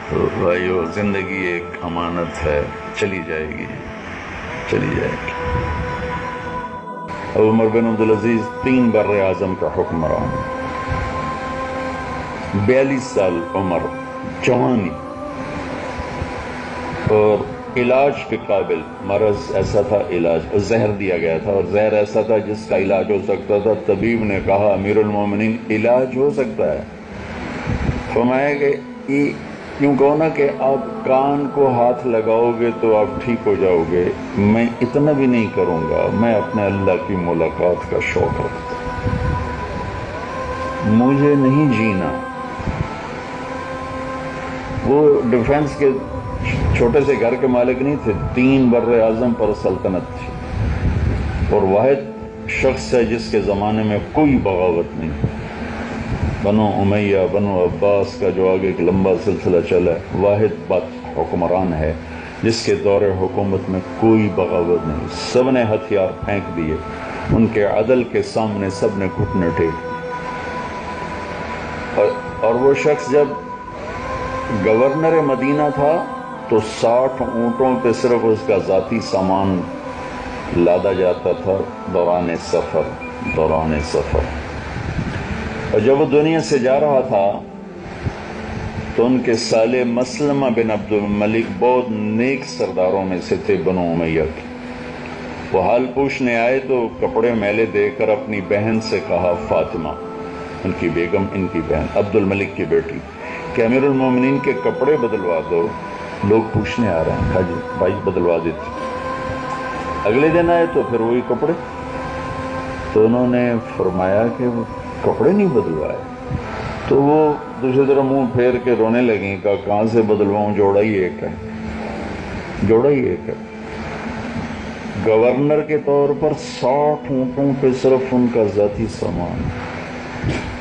تو بھائیو زندگی ایک امانت ہے، چلی جائے گی، چلی جائے گی۔ عمر بن عبدالعزیز 3 بر اعظم کا حکمران، 42 سال عمر، جوانی، اور علاج کے قابل مرض ایسا تھا، علاج زہر دیا گیا تھا، اور زہر ایسا تھا جس کا علاج ہو سکتا تھا۔ طبیب نے کہا امیر المومنین علاج ہو سکتا ہے، فرمایا کہ کیوں کہو نا کہ آپ کان کو ہاتھ لگاؤ گے تو آپ ٹھیک ہو جاؤ گے، میں اتنا بھی نہیں کروں گا، میں اپنے اللہ کی ملاقات کا شوق رکھتا ہوں، مجھے نہیں جینا۔ وہ ڈیفنس کے چھوٹے سے گھر کے مالک نہیں تھے، 3 بر اعظم پر سلطنت تھی، اور واحد شخص ہے جس کے زمانے میں کوئی بغاوت نہیں، بنو امیہ، بنو عباس کا جو آگے ایک لمبا سلسلہ چلا ہے، واحد حکمران ہے جس کے دور حکومت میں کوئی بغاوت نہیں، سب نے ہتھیار پھینک دیے، ان کے عدل کے سامنے سب نے گھٹنے ٹیک دیے۔ اور وہ شخص جب گورنر مدینہ تھا تو 60 اونٹوں پہ صرف اس کا ذاتی سامان لادا جاتا تھا دوران سفر۔ اور جب وہ دنیا سے جا رہا تھا تو ان کے سالے مسلمہ بن عبد الملک بہت نیک سرداروں میں سے تھے بنو امیہ کے، وہ حال پوچھنے آئے تو کپڑے میلے دے کر اپنی بہن سے کہا، فاطمہ ان کی بیگم، ان کی بہن عبد الملک کی بیٹی، کہ امیر المومنین کے کپڑے بدلوا دو، لوگ پوچھنے آ رہے ہیں۔ کہا جی بھائی بدلوا دیتے۔ اگلے دن آئے تو پھر وہی کپڑے، تو انہوں نے فرمایا کہ وہ کپڑے نہیں بدلوائے، تو وہ دوسری طرح منہ پھیر کے رونے لگیں، کہا کہاں سے بدلواؤں، جوڑا ہی ایک ہے، جوڑا ہی ایک ہے۔ گورنر کے طور پر 60 اونٹوں پہ صرف ان کا ذاتی سامان،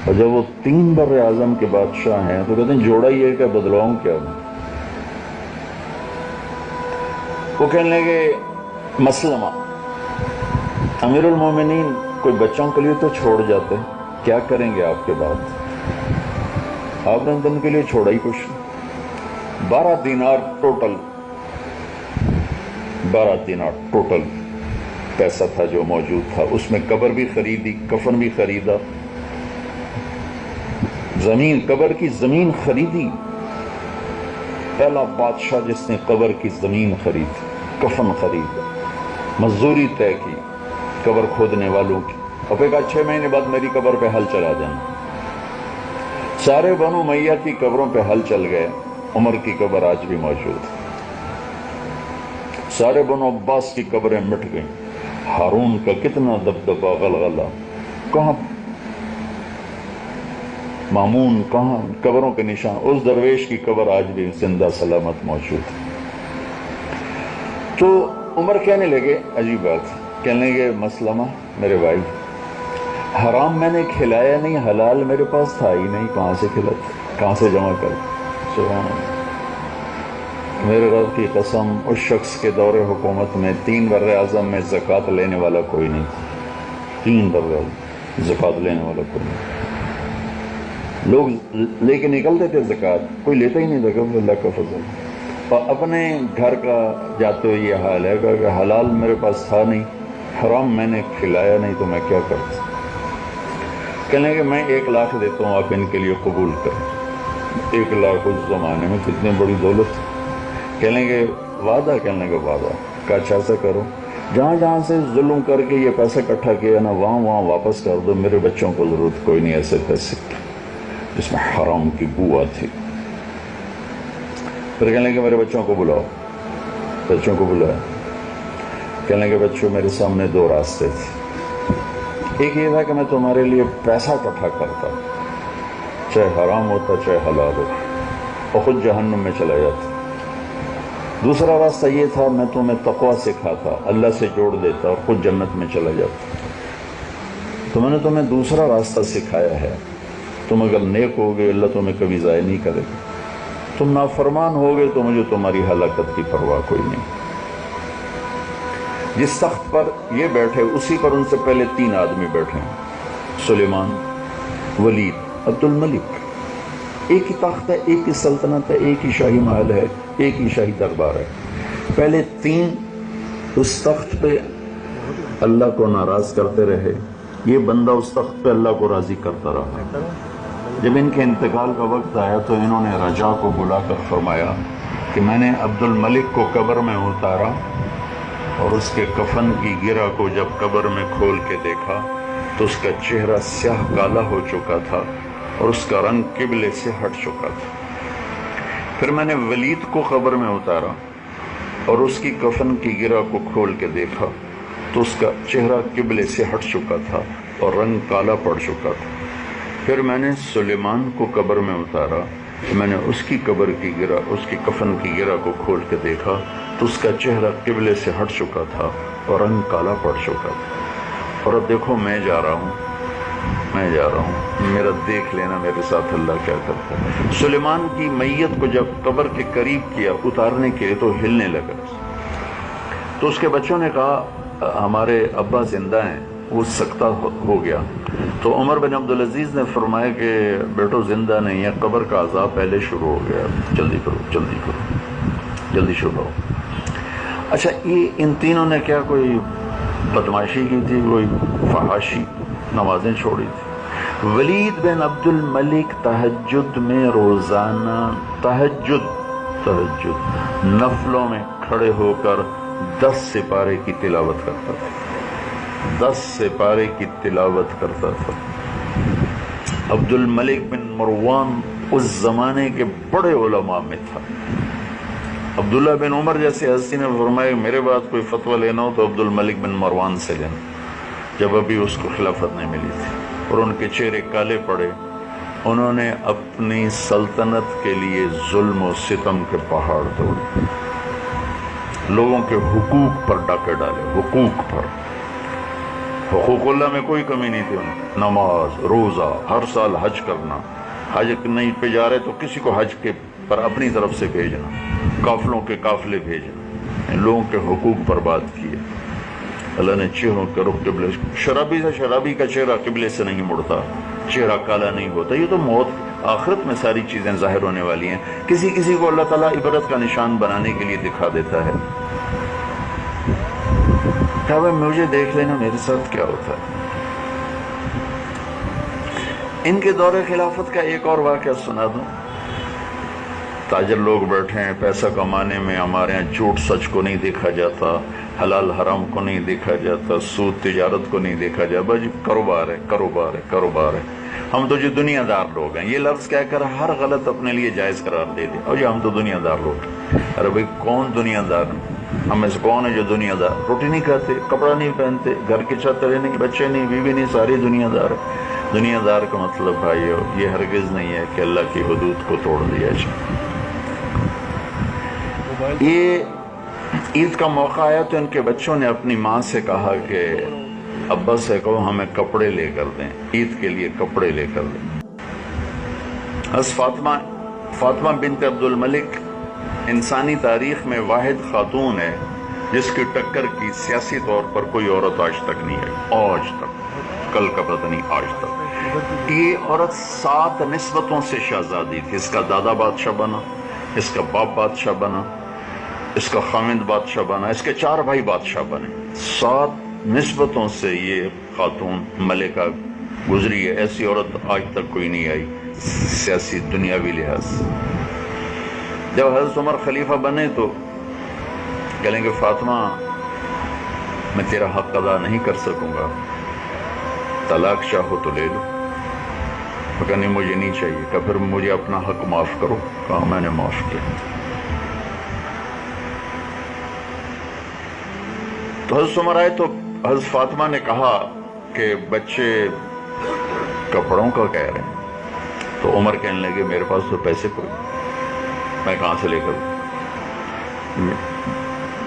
اور جب وہ 3 بر اعظم کے بادشاہ ہیں تو کہتے ہیں جوڑا ہی ایک ہے، بدلواؤں کیا میں۔ وہ کہنے لگے مسلمہ، امیر المومنین کوئی بچوں کے لیے تو چھوڑ جاتے، کیا کریں گے آپ کے بعد؟ آپ نے ان کے لیے چھوڑا ہی کچھ، 12 دینار ٹوٹل پیسہ تھا جو موجود تھا، اس میں قبر بھی خریدی، کفن بھی خریدا، زمین، قبر کی زمین خریدی، پہلا بادشاہ جس نے قبر کی زمین خریدی، کفن خریدا، مزدوری طے کی قبر کھودنے والوں کی، اور پھر کہا 6 مہینے بعد میری قبر پہ حل چلا جانا۔ سارے بنو امیہ کی قبروں پہ حل چل گئے، عمر کی قبر آج بھی موجود ہے، سارے بنو عباس کی قبریں مٹ گئیں، ہارون کا کتنا دبدبہ، غلغلہ، کہاں مامون، کہاں قبروں کے نشان، اس درویش کی قبر آج بھی زندہ سلامت موجود ہے۔ تو عمر کہنے لگے، عجیب بات، کہنے لگے مسلمہ میرے بھائی، حرام میں نے کھلایا نہیں، حلال میرے پاس تھا ہی نہیں، کہاں سے کھلاتا، کہاں سے جمع کر؟ سبحان اللہ، میرے رب کی قسم، اس شخص کے دور حکومت میں 3 بر اعظم میں زکوٰۃ لینے والا کوئی نہیں تھا، 3 بر اعظم زکوٰۃ لینے والا کوئی نہیں تھا، لوگ لے کے نکلتے تھے زکوٰۃ، کوئی لیتا ہی نہیں تھا، کہ اللہ کا فضل۔ اور اپنے گھر کا جاتے ہوئے یہ حال ہے کہ حلال میرے پاس تھا نہیں، حرام میں نے کھلایا نہیں، تو میں کیا کرتا؟ کہنے کہ میں 1 لاکھ دیتا ہوں، آپ ان کے لیے قبول کریں۔ 1 لاکھ اس زمانے میں کتنی بڑی دولت۔ کہنے کہ وعدہ، کہنے کا وعدہ، کہا اچھا ایسا کرو، جہاں جہاں سے ظلم کر کے یہ پیسہ اکٹھا کیا نا، وہاں واپس کر دو، میرے بچوں کو ضرورت کوئی نہیں ایسے پیسے جس میں حرام کی بو آتی۔ پھر کہنے کہ میرے بچوں کو بلاؤ، بچوں کو بلایا، کہنے کہ بچوں میرے سامنے 2 راستے تھے، ایک یہ تھا کہ میں تمہارے لیے پیسہ اکٹھا کرتا، چاہے حرام ہوتا چاہے حلال ہوتا، اور خود جہنم میں چلا جاتا۔ دوسرا راستہ یہ تھا میں تمہیں تقویٰ سکھاتا، اللہ سے جوڑ دیتا اور خود جنت میں چلا جاتا۔ تو میں نے تمہیں دوسرا راستہ سکھایا ہے، تم اگر نیک ہوگے اللہ تمہیں کبھی ضائع نہیں کرے گا، تم نافرمان ہوگے تو مجھے تمہاری ہلاکت کی پرواہ کوئی نہیں۔ جس تخت پر یہ بیٹھے اسی پر ان سے پہلے 3 آدمی بیٹھے ہیں، سلیمان، ولید، عبد الملک، ایک ہی تخت ہے، ایک ہی سلطنت ہے، ایک ہی شاہی محل ہے، ایک ہی شاہی دربار ہے۔ پہلے 3 اس تخت پہ اللہ کو ناراض کرتے رہے، یہ بندہ اس تخت پہ اللہ کو راضی کرتا رہا۔ جب ان کے انتقال کا وقت آیا تو انہوں نے رجا کو بلا کر فرمایا کہ میں نے عبد الملک کو قبر میں اتارا اور اس کے کفن کی گرہ کو جب قبر میں کھول کے دیکھا تو اس کا چہرہ سیاہ کالا ہو چکا تھا اور اس کا رنگ قبلے سے ہٹ چکا تھا۔ پھر میں نے ولید کو قبر میں اتارا اور اس کی کفن کی گرہ کو کھول کے دیکھا تو اس کا چہرہ قبلے سے ہٹ چکا تھا اور رنگ کالا پڑ چکا تھا۔ پھر میں نے سلیمان کو قبر میں اتارا، میں نے اس کی قبر کی گرہ، اس کی کفن کی گرہ کو کھول کے دیکھا تو اس کا چہرہ قبلے سے ہٹ چکا تھا اور رنگ کالا پڑ چکا تھا۔ اور اب دیکھو میں جا رہا ہوں، میرا دیکھ لینا میرے ساتھ اللہ کیا کرتا ہے۔ سلیمان کی میت کو جب قبر کے قریب کیا اتارنے کے لیے تو ہلنے لگا، تو اس کے بچوں نے کہا ہمارے ابا زندہ ہیں، وہ سکتہ ہو گیا۔ تو عمر بن عبدالعزیز نے فرمایا کہ بیٹو زندہ نہیں ہے، قبر کا عذاب پہلے شروع ہو گیا، جلدی کرو، جلدی شروع ہو۔ اچھا یہ ان تینوں نے کیا کوئی بدماشی کی تھی، کوئی فحاشی، نمازیں چھوڑی تھی؟ ولید بن عبد الملک تہجد میں روزانہ تہجد نفلوں میں کھڑے ہو کر 10 سپارے کی تلاوت کرتا تھا، 10 سپارے کی تلاوت کرتا تھا۔ عبد الملک بن مروان اس زمانے کے بڑے علماء میں تھا۔ عبداللہ بن عمر جیسے ہستی نے فرمایا میرے بعد کوئی فتویٰ لینا ہو تو عبد الملک بن مروان سے لینا، جب ابھی اس کو خلافت نہیں ملی تھی، اور ان کے چہرے کالے پڑے۔ انہوں نے اپنی سلطنت کے لیے ظلم و ستم کے پہاڑ توڑے، لوگوں کے حقوق پر ڈاکے ڈالے، حقوق اللہ میں کوئی کمی نہیں تھی ان، نماز، روزہ، ہر سال حج کرنا، حج نہیں پہ جا رہے تو کسی کو حج کے پر اپنی طرف سے بھیجنا، قافلوں کے قافلے بھیجنا، ان لوگوں کے حقوق برباد کیے۔ اللہ نے چہروں کے رخ قبلے، شرابی کا چہرہ قبلے سے نہیں مڑتا، چہرہ کالا نہیں ہوتا، یہ تو موت آخرت میں ساری چیزیں ظاہر ہونے والی ہیں، کسی کو اللہ تعالیٰ عبرت کا نشان بنانے کے لیے دکھا دیتا ہے۔ کہا بھائی مجھے دیکھ لینا میرے ساتھ کیا ہوتا ہے۔ ان کے دور خلافت کا ایک اور واقعہ سنا دوں۔ تاجر لوگ بیٹھے ہیں پیسہ کمانے میں، ہمارے ہاں جھوٹ سچ کو نہیں دیکھا جاتا، حلال حرام کو نہیں دیکھا جاتا، سود تجارت کو نہیں دیکھا جاتا، بس کاروبار ہے۔ ہم تو جو دنیا دار لوگ ہیں، یہ لفظ کہہ کر ہر غلط اپنے لیے جائز قرار دے دیں، اور ہم تو دنیا دار لوگ ہیں۔ ارے بھائی کون دنیا دار ہے؟ ہم میں سے کون ہے جو دنیا دار؟ روٹی نہیں کھاتے، کپڑا نہیں پہنتے، گھر کی چھت نہیں، بچے نہیں، بیوی نہیں، ساری دنیا دار ہے۔ دنیا دار کا مطلب بھائیو یہ ہرگز نہیں ہے کہ اللہ کی حدود کو توڑ دیا جائے۔ یہ عید کا موقع آیا تو ان کے بچوں نے اپنی ماں سے کہا کہ ابا سے کہو ہمیں کپڑے لے کر دیں، عید کے لیے کپڑے لے کر دیں۔ فاطمہ بنت عبد الملک انسانی تاریخ میں واحد خاتون ہے جس کی ٹکر کی سیاسی طور پر کوئی عورت آج تک نہیں ہے، آج تک، کل کا پتہ نہیں، آج تک۔ یہ عورت 7 نسبتوں سے شہزادی تھی، اس کا دادا بادشاہ بنا، اس کا باپ بادشاہ بنا، اس کا خامند بادشاہ بنا، اس کے 4 بھائی بادشاہ بنے۔ 7 نسبتوں سے یہ خاتون ملکہ گزری ہے، ایسی عورت آج تک کوئی نہیں آئی سیاسی دنیاوی لحاظ سے۔ جب حضرت عمر خلیفہ بنے تو کہیں گے فاطمہ میں تیرا حق ادا نہیں کر سکوں گا، طلاق چاہو تو لے لو۔ کہا نہیں مجھے نہیں چاہیے، کہ پھر مجھے اپنا حق معاف کرو۔ کہا میں نے معاف کیا۔ تو حضرت عمر آئے تو حضرت فاطمہ نے کہا کہ بچے کپڑوں کا کہہ رہے ہیں، تو عمر کہنے لگے میرے پاس تو پیسے کوئی، میں کہاں سے لے کر؟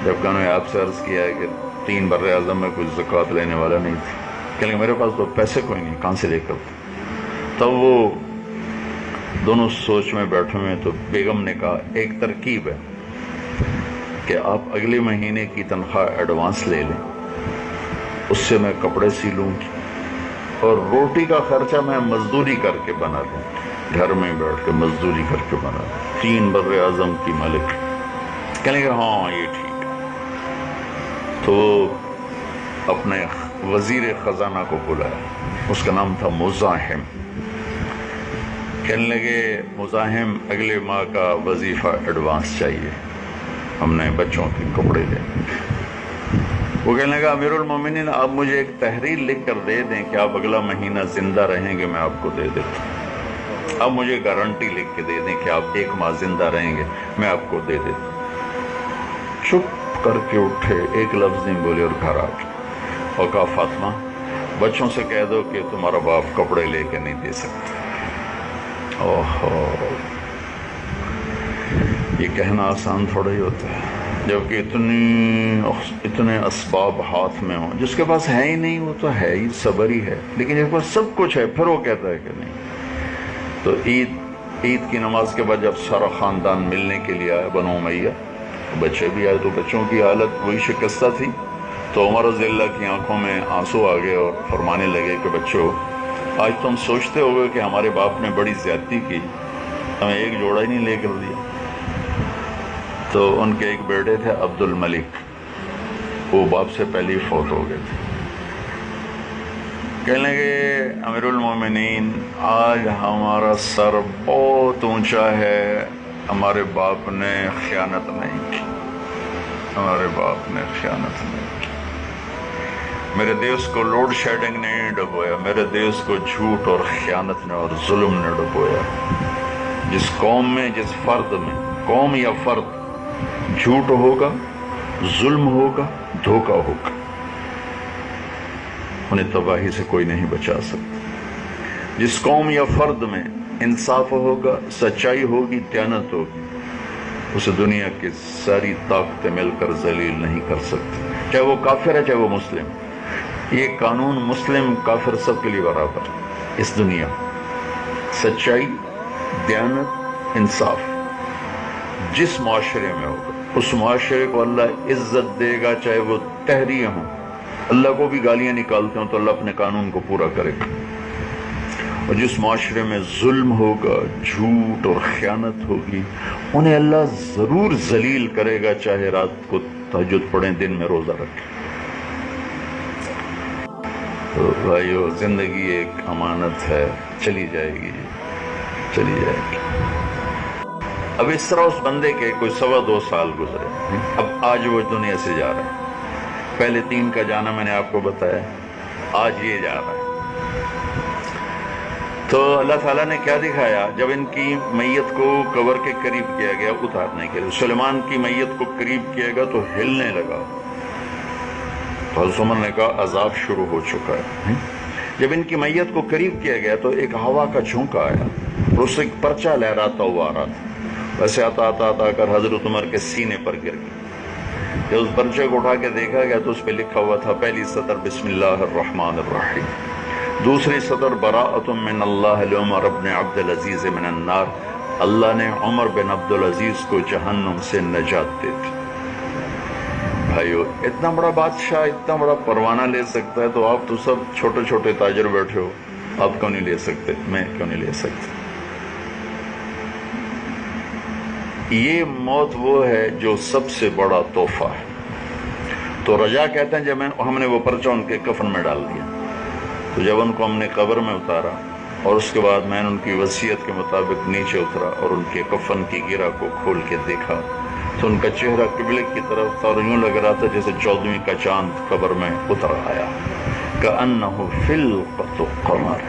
جب کہ انہوں نے آپ سے عرض کیا ہے کہ 3 بر اعظم میں کوئی زکوٰۃ لینے والا نہیں تھا، کہنے لگے میرے پاس تو پیسے کوئی نہیں، کہاں سے لے کر؟ تب وہ دونوں سوچ میں بیٹھے ہوئے، تو بیگم نے کہا ایک ترکیب ہے کہ آپ اگلے مہینے کی تنخواہ ایڈوانس لے لیں، اس سے میں کپڑے سی لوں گی، اور روٹی کا خرچہ میں مزدوری کر کے بنا لوں گی۔ گھر میں بیٹھ کے مزدوری کر کے بنا 3 بر اعظم کی ملک. کہنے کہ ہاں یہ ٹھیک ہے. تو اپنے وزیر خزانہ کو بلایا، اس کا نام تھا مزاحم. کہنے لگے مزاحم اگلے ماہ کا وظیفہ ایڈوانس چاہیے، ہم نے بچوں کے کپڑے لے. وہ کہنے لگا امیر المومنین آپ مجھے ایک تحریر لکھ کر دے دیں کہ آپ اگلا مہینہ زندہ رہیں گے، میں آپ کو دے دیتا ہوں. آپ مجھے گارنٹی لکھ کے دے دیں کہ آپ 1 ماہ زندہ رہیں گے، میں آپ کو دے دیتا ہوں. چپ کر کے اٹھے، ایک لفظ نہیں بولے اور گھر آ گئے اور کہا فاطمہ بچوں سے کہہ دو کہ تمہارا باپ کپڑے لے کے نہیں دے سکتا. اوہو، یہ کہنا آسان تھوڑا ہی ہوتا ہے جبکہ اتنے اسباب ہاتھ میں ہوں. جس کے پاس ہے ہی نہیں وہ تو ہے ہی، صبر ہی ہے. لیکن جس کے پاس سب کچھ ہے پھر وہ کہتا ہے کہ نہیں. تو عید کی نماز کے بعد جب سارا خاندان ملنے کے لیے آیا بنو امیہ، بچے بھی آئے تو بچوں کی حالت وہی شکستہ تھی. تو عمر رضی اللہ کی آنکھوں میں آنسو آ گئے اور فرمانے لگے کہ بچوں آج تم سوچتے ہوگے کہ ہمارے باپ نے بڑی زیادتی کی، ہمیں ایک جوڑا ہی نہیں لے کر دیا. تو ان کے ایک بیٹے تھے عبد الملک، وہ باپ سے پہلے ہی فوت ہو گئے تھے. کہنے لگے امیر المومنین آج ہمارا سر بہت اونچا ہے، ہمارے باپ نے خیانت نہیں کی، ہمارے باپ نے خیانت نہیں کی. میرے دیس کو لوڈ شیڈنگ نے ڈبویا، میرے دیس کو جھوٹ اور خیانت نے اور ظلم نے ڈبویا. جس قوم میں، جس فرد میں، قوم یا فرد جھوٹ ہوگا، ظلم ہوگا، دھوکہ ہوگا، انہیں تباہی سے کوئی نہیں بچا سکتا. جس قوم یا فرد میں انصاف ہوگا، سچائی ہوگی، دیانت ہوگی، اسے دنیا کی ساری طاقتیں مل کر ذلیل نہیں کر سکتی، چاہے وہ کافر ہے چاہے وہ مسلم. یہ قانون مسلم کافر سب کے لیے برابر ہے. اس دنیا سچائی، دیانت، انصاف جس معاشرے میں ہوگا اس معاشرے کو اللہ عزت دے گا، چاہے وہ تحریہ ہوں. اللہ کو بھی گالیاں نکالتے ہوں تو اللہ اپنے قانون کو پورا کرے گا. اور جس معاشرے میں ظلم ہوگا، جھوٹ اور خیانت ہوگی، انہیں اللہ ضرور ذلیل کرے گا، چاہے رات کو تہجد پڑھیں دن میں روزہ رکھیں. تو بھائیو زندگی ایک امانت ہے، چلی جائے گی، چلی جائے گی. اب اس طرح اس بندے کے کوئی 2.25 سال گزرے، اب آج وہ دنیا سے جا رہا ہے. پہلے 3 کا جانا میں نے آپ کو بتایا، آج یہ جا رہا ہے. تو اللہ تعالیٰ نے کیا دکھایا، جب ان کی میت کو قبر کے قریب کیا گیا اتارنے کے لیے، سلیمان کی میت کو قریب کیا گیا تو ہلنے لگا. تو حضرت عمر نے کہا عذاب شروع ہو چکا ہے. جب ان کی میت کو قریب کیا گیا تو ایک ہوا کا جھونکا آیا اور اس سے ایک پرچہ لہراتا ہوا آ رہا تھا. ویسے آتا کر حضرت عمر کے سینے پر گر گیا. جب اس پرچے کو اٹھا کے دیکھا گیا تو اس پہ لکھا ہوا تھا، پہلی سطر بسم اللہ الرحمن الرحیم، دوسری سطر براءۃ من اللہ لعمر بن عبد العزیز من النار، اللہ نے عمر بن عبد العزیز کو جہنم سے نجات دے دی. بھائیو اتنا بڑا بادشاہ اتنا بڑا پروانہ لے سکتا ہے تو آپ تو سب چھوٹے چھوٹے تاجر بیٹھے ہو، آپ کیوں نہیں لے سکتے؟ میں کیوں نہیں لے سکتا؟ یہ موت وہ ہے جو سب سے بڑا تحفہ ہے. تو رجا کہتے ہیں جب ہم نے وہ پرچہ ان کے کفن میں ڈال دیا، تو جب ان کو ہم نے قبر میں اتارا اور اس کے بعد میں نے ان کی وصیت کے مطابق نیچے اترا اور ان کے کفن کی گرہ کو کھول کے دیکھا تو ان کا چہرہ قبلے کی طرف تھا اور یوں لگ رہا تھا جیسے 14ویں کا چاند قبر میں اتر آیا. کأنہ فلقۃ قمر.